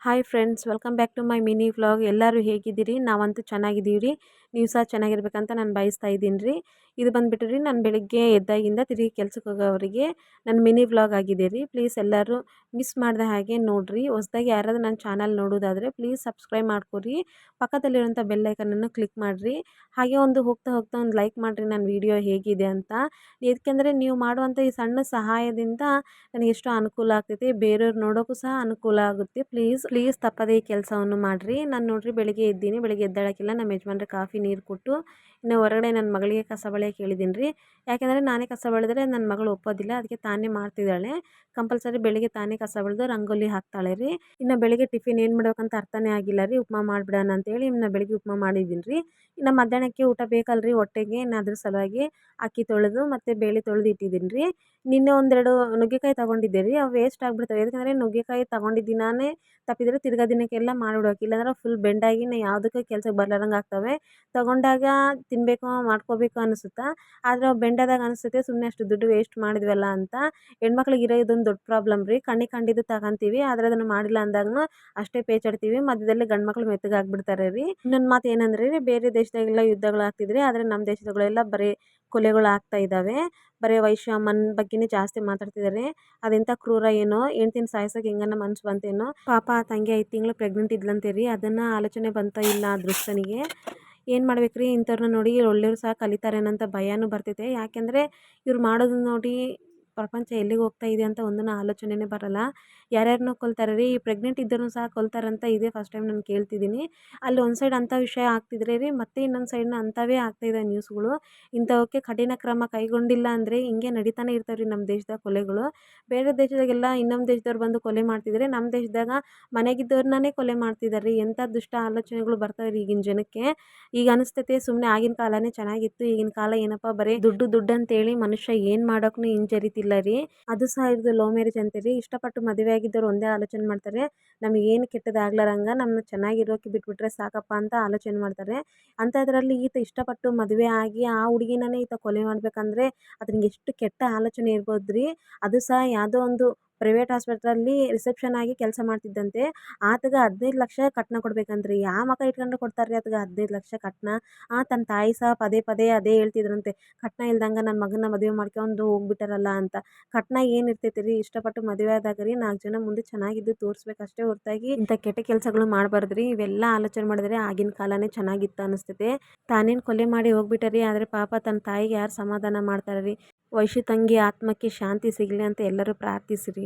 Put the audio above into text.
Hi friends, welcome back to my mini vlog. ಎಲ್ಲರೂ ಹೇಗಿದ್ದೀರಿ? ನಾವಂತೂ ಚೆನ್ನಾಗಿದ್ದೀವಿ ರೀ. ನೀವು ಸಹ ಚೆನ್ನಾಗಿರ್ಬೇಕಂತ ನಾನು ಬಯಸ್ತಾ ಇದ್ದೀನಿ ರೀ. ಇದು ಬಂದುಬಿಟ್ಟು ರೀ, ನಾನು ಬೆಳಿಗ್ಗೆ ಎದ್ದಾಗಿಂದ ತಿರುಗಿ ಕೆಲ್ಸಕ್ಕೆ ಹೋಗೋವರೆಗೆ ನನ್ನ ಮಿನಿ ವ್ಲಾಗ್ ಆಗಿದೆ ರೀ. ಪ್ಲೀಸ್ ಎಲ್ಲರೂ ಮಿಸ್ ಮಾಡಿದ ಹಾಗೆ ನೋಡಿರಿ. ಹೊಸದಾಗಿ ಯಾರಾದರೂ ನನ್ನ ಚಾನಲ್ ನೋಡೋದಾದರೆ ಪ್ಲೀಸ್ ಸಬ್ಸ್ಕ್ರೈಬ್ ಮಾಡ್ಕೊರಿ. ಪಕ್ಕದಲ್ಲಿರುವಂಥ ಬೆಲ್ ಐಕನನ್ನು ಕ್ಲಿಕ್ ಮಾಡಿರಿ. ಹಾಗೆ ಒಂದು ಹೋಗ್ತಾ ಒಂದು ಲೈಕ್ ಮಾಡಿರಿ ನನ್ನ ವಿಡಿಯೋ ಹೇಗಿದೆ ಅಂತ. ಏಕೆಂದರೆ ನೀವು ಮಾಡುವಂಥ ಈ ಸಣ್ಣ ಸಹಾಯದಿಂದ ನನಗೆ ಎಷ್ಟೋ ಅನುಕೂಲ ಆಗ್ತೈತೆ, ಬೇರೆಯವ್ರು ನೋಡೋಕ್ಕೂ ಸಹ ಅನುಕೂಲ ಆಗುತ್ತೆ. ಪ್ಲೀಸ್ ತಪ್ಪದೇ ಈ ಕೆಲಸವನ್ನು ಮಾಡಿರಿ. ನಾನು ನೋಡಿರಿ ಬೆಳಿಗ್ಗೆ ಎದ್ದೀನಿ. ಬೆಳಿಗ್ಗೆ ಎದ್ದೇಳಕ್ಕಿಲ್ಲ, ನಮ್ಮ ಯಜಮಾನ್ರಿಗೆ ಕಾಫಿ ನೀರು ಕೊಟ್ಟು ಇನ್ನು ಹೊರಗಡೆ ನನ್ನ ಮಗಳಿಗೆ ಕಸ ಬಳಿಯಕ್ಕೆ ಹೇಳಿದ್ದೀನಿ ರೀ. ಯಾಕೆಂದರೆ ನಾನೇ ಕಸ ಬಳಿದ್ರೆ ನನ್ನ ಮಗಳು ಒಪ್ಪೋದಿಲ್ಲ, ಅದಕ್ಕೆ ತಾನೇ ಮಾಡ್ತಿದ್ದಾಳೆ. ಕಂಪಲ್ಸರಿ ಬೆಳಿಗ್ಗೆ ತಾನೇ ಕಸ ಬಳಿದು ರಂಗೋಲಿ ಹಾಕ್ತಾಳೆ ರೀ. ಇನ್ನು ಬೆಳಿಗ್ಗೆ ಟಿಫಿನ್ ಏನು ಮಾಡ್ಬೇಕಂತ ಅರ್ಥನೇ ಆಗಿಲ್ಲ ರೀ. ಉಪ್ಮಾ ಮಾಡಿಬಿಡೋಣ ಅಂತೇಳಿ ಇನ್ನು ಬೆಳಿಗ್ಗೆ ಉಪ್ಮಾ ಮಾಡಿದ್ದೀನಿ ರೀ. ಇನ್ನು ಮಧ್ಯಾಹ್ನಕ್ಕೆ ಊಟ ಬೇಕಲ್ರಿ ಹೊಟ್ಟೆಗೆ, ಇನ್ನು ಅದ್ರ ಸಲುವಾಗಿ ಅಕ್ಕಿ ತೊಳೆದು ಮತ್ತು ಬೇಳೆ ತೊಳೆದು ಇಟ್ಟಿದ್ದೀನಿ ರೀ. ನಿನ್ನೆ ಒಂದೆರಡು ನುಗ್ಗೆಕಾಯಿ ತೊಗೊಂಡಿದ್ದೆ ರೀ, ಅವು ವೇಸ್ಟ್ ಆಗಿಬಿಡ್ತವೆ. ಯಾಕಂದರೆ ನುಗ್ಗೆಕಾಯಿ ತೊಗೊಂಡಿದ್ದ ದಿನಾನೇ ತಪ್ಪಿದರೆ ತಿರ್ಗಾ ದಿನಕ್ಕೆಲ್ಲ ಮಾಡಿಬಿಡ್ಬೇಕು, ಇಲ್ಲಾಂದ್ರೆ ಫುಲ್ ಬೆಂಡಾಗಿ ಯಾವುದಕ್ಕೂ ಕೆಲ್ಸಕ್ಕೆ ಬರ್ಲಾರಂಗೆ ಆಗ್ತವೆ. ತೊಗೊಂಡಾಗ ತಿನ್ನಬೇಕು ಮಾಡ್ಕೋಬೇಕು ಅನಿಸುತ್ತಾ, ಆದರೆ ಅವು ಬೆಂಡಾದಾಗ ಅನಿಸುತ್ತೆ ಸುಮ್ಮನೆ ಅಷ್ಟು ದುಡ್ಡು ವೇಸ್ಟ್ ಮಾಡಿದ್ವಲ್ಲ ಅಂತ. ಹೆಣ್ಮಕ್ಳಿಗೆ ಇರೋ ಇದೊಂದು ದೊಡ್ಡ ಪ್ರಾಬ್ಲಮ್ ರೀ. ಕಣ್ಣಿಗೆ ಕಂಡಿದ್ದು ತಗೊಂತೀವಿ, ಆದರೆ ಅದನ್ನು ಮಾಡಿಲ್ಲ ಅಂದಾಗೂ ಅಷ್ಟೇ ಪೇಚಾಡ್ತೀವಿ. ಮಧ್ಯದಲ್ಲಿ ಗಂಡು ಮಕ್ಳು ಮೆತ್ತಗಾಗ್ಬಿಡ್ತಾರೆ ರೀ. ಇನ್ನೊಂದು ಮಾತು ಏನಂದ್ರೆ ರೀ, ಬೇರೆ ದೇಶದಾಗೆಲ್ಲ ಯುದ್ಧಗಳು ಆಗ್ತಿದ್ರೆ, ಆದರೆ ನಮ್ಮ ದೇಶದಗಳೆಲ್ಲ ಬರೀ ಕೊಲೆಗಳು ಆಗ್ತಾ ಇದ್ದಾವೆ. ಬರೀ ವೈಷಮ್ಯನ ಬಗ್ಗೆನೇ ಜಾಸ್ತಿ ಮಾತಾಡ್ತಿದ್ದಾರೆ. ಅದೆಂಥ ಕ್ರೂರ ಏನೋ, ಹೆಂಡ್ತಿನ ಸಾಯ್ಸೋಕೆ ಹೆಂಗನ ಮನ್ಸು ಬಂತೇನೋ. ಪಾಪ ಆ ತಂಗಿ 5 ತಿಂಗಳು ಪ್ರೆಗ್ನೆಂಟ್ ಇದ್ಲಂತೆ ರೀ. ಅದನ್ನು ಆಲೋಚನೆ ಬಂತ ಇಲ್ಲ ಆ ದೃಷ್ಟನಿಗೆ. ಏನು ಮಾಡ್ಬೇಕ್ರಿ, ಇಂಥವ್ರನ್ನ ನೋಡಿ ಒಳ್ಳೆಯವ್ರು ಸಹ ಕಲಿತಾರೇನಂತ ಭಯನೂ ಬರ್ತೈತೆ. ಯಾಕೆಂದರೆ ಇವ್ರು ಮಾಡೋದನ್ನ ನೋಡಿ ಪ್ರಪಂಚ ಎಲ್ಲಿಗೆ ಹೋಗ್ತಾ ಇದೆ ಅಂತ ಒಂದನ್ನು ಆಲೋಚನೆನೇ ಬರಲ್ಲ. ಯಾರ್ಯಾರನ್ನೋ ಕೊಲ್ತಾರೆ ರೀ. ಈ ಪ್ರೆಗ್ನೆಂಟ್ ಇದ್ದವ್ರನ್ನೂ ಸಹ ಕೊಲ್ತಾರಂತ ಇದೇ ಫಸ್ಟ್ ಟೈಮ್ ನಾನು ಕೇಳ್ತಿದ್ದೀನಿ. ಅಲ್ಲಿ ಒಂದು ಸೈಡ್ ಅಂಥ ವಿಷಯ ಆಗ್ತಿದ್ರೆ ರೀ, ಮತ್ತೆ ಇನ್ನೊಂದು ಸೈಡ್ನ ಅಂಥವೇ ಆಗ್ತಾಯಿದೆ ನ್ಯೂಸ್ಗಳು. ಇಂಥವಕ್ಕೆ ಕಠಿಣ ಕ್ರಮ ಕೈಗೊಂಡಿಲ್ಲ ಅಂದರೆ ಹಿಂಗೆ ನಡೀತಾನೆ ಇರ್ತಾವೆ ರೀ ನಮ್ಮ ದೇಶದಾಗ ಕೊಲೆಗಳು. ಬೇರೆ ದೇಶದಾಗೆಲ್ಲ ಇನ್ನೊಂದು ದೇಶದವ್ರು ಬಂದು ಕೊಲೆ ಮಾಡ್ತಿದ್ರೆ, ನಮ್ಮ ದೇಶದಾಗ ಮನೆಗಿದ್ದವ್ರನ್ನೇ ಕೊಲೆ ಮಾಡ್ತಿದ್ದಾರೆ ರೀ. ಎಂಥ ದುಷ್ಟ ಆಲೋಚನೆಗಳು ಬರ್ತಾವೆ ರೀ ಈಗಿನ ಜನಕ್ಕೆ. ಈಗ ಅನಿಸ್ತೈತೆ ಸುಮ್ಮನೆ ಆಗಿನ ಕಾಲನೇ ಚೆನ್ನಾಗಿತ್ತು, ಈಗಿನ ಕಾಲ ಏನಪ್ಪ ಬರೀ ದುಡ್ಡು ಅಂತೇಳಿ ಮನುಷ್ಯ ಏನು ಮಾಡೋಕ್ಕೂ ಹಿಂಜರಿತಿಲ್ಲ ರೀ. ಅದು ಸಹ ಇದು ಲವ್ ಮ್ಯಾರೇಜ್ ಅಂತೀರಿ. ಇಷ್ಟಪಟ್ಟು ಮದುವೆ ಆಗಿದ್ದವ್ರು ಒಂದೇ ಆಲೋಚನೆ ಮಾಡ್ತಾರೆ, ನಮಗೇನು ಕೆಟ್ಟದಾಗ್ಲಾರಂಗೆ ನಮ್ಮನ್ನ ಚೆನ್ನಾಗಿರೋಕೆ ಬಿಟ್ಬಿಟ್ರೆ ಸಾಕಪ್ಪ ಅಂತ ಆಲೋಚನೆ ಮಾಡ್ತಾರೆ. ಅಂಥದ್ರಲ್ಲಿ ಈತ ಇಷ್ಟಪಟ್ಟು ಮದುವೆ ಆಗಿ ಆ ಹುಡುಗಿನನೇ ಈತ ಕೊಲೆ ಮಾಡ್ಬೇಕಂದ್ರೆ ಅದನಿಗೆ ಎಷ್ಟು ಕೆಟ್ಟ ಆಲೋಚನೆ ಇರ್ಬೋದು ರೀ. ಅದು ಸಹ ಯಾವುದೋ ಒಂದು ಪ್ರೈವೇಟ್ ಹಾಸ್ಪಿಟ್ಲಲ್ಲಿ ರಿಸೆಪ್ಷನ್ ಆಗಿ ಕೆಲಸ ಮಾಡ್ತಿದ್ದಂತೆ. ಆತಗೆ 15 ಲಕ್ಷ ಕಟ್ನ ಕೊಡ್ಬೇಕಂತ್ರಿ. ಯಾವ ಮಕ ಇಟ್ಕೊಂಡ್ರೆ ಕೊಡ್ತಾರೆ ರೀ ಆತಗೆ 15 ಲಕ್ಷ ಕಟ್ನ? ತನ್ನ ತಾಯಿ ಸಹ ಪದೇ ಅದೇ ಹೇಳ್ತಿದ್ರಂತೆ, ಕಟ್ನ ಇಲ್ದಂಗೆ ನನ್ನ ಮಗನ ಮದುವೆ ಮಾಡ್ಕೊಂಡು ಹೋಗ್ಬಿಟ್ಟಾರಲ್ಲ ಅಂತ. ಕಟ್ನ ಏನು ಇರ್ತೈತೆ ರೀ, ಇಷ್ಟಪಟ್ಟು ಮದುವೆ ಆದಾಗ ರೀ 4 ಜನ ಮುಂದೆ ಚೆನ್ನಾಗಿದ್ದು ತೋರಿಸ್ಬೇಕಷ್ಟೇ ಹೊರತಾಗಿ ಇಂಥ ಕೆಟ್ಟ ಕೆಲಸಗಳು ಮಾಡಬಾರ್ದು ರೀ. ಇವೆಲ್ಲ ಆಲೋಚನೆ ಮಾಡಿದ್ರೆ ಆಗಿನ ಕಾಲನೇ ಚೆನ್ನಾಗಿತ್ತು ಅನಿಸ್ತೈತೆ. ತಾನೇನು ಕೊಲೆ ಮಾಡಿ ಹೋಗ್ಬಿಟ್ಟಾರಿ, ಆದರೆ ಪಾಪ ತನ್ನ ತಾಯಿಗೆ ಯಾರು ಸಮಾಧಾನ ಮಾಡ್ತಾರೆ ರೀ. ವೈಶು ತಂಗಿ ಆತ್ಮಕ್ಕೆ ಶಾಂತಿ ಸಿಗಲಿ ಅಂತ ಎಲ್ಲರೂ ಪ್ರಾರ್ಥಿಸಿರಿ.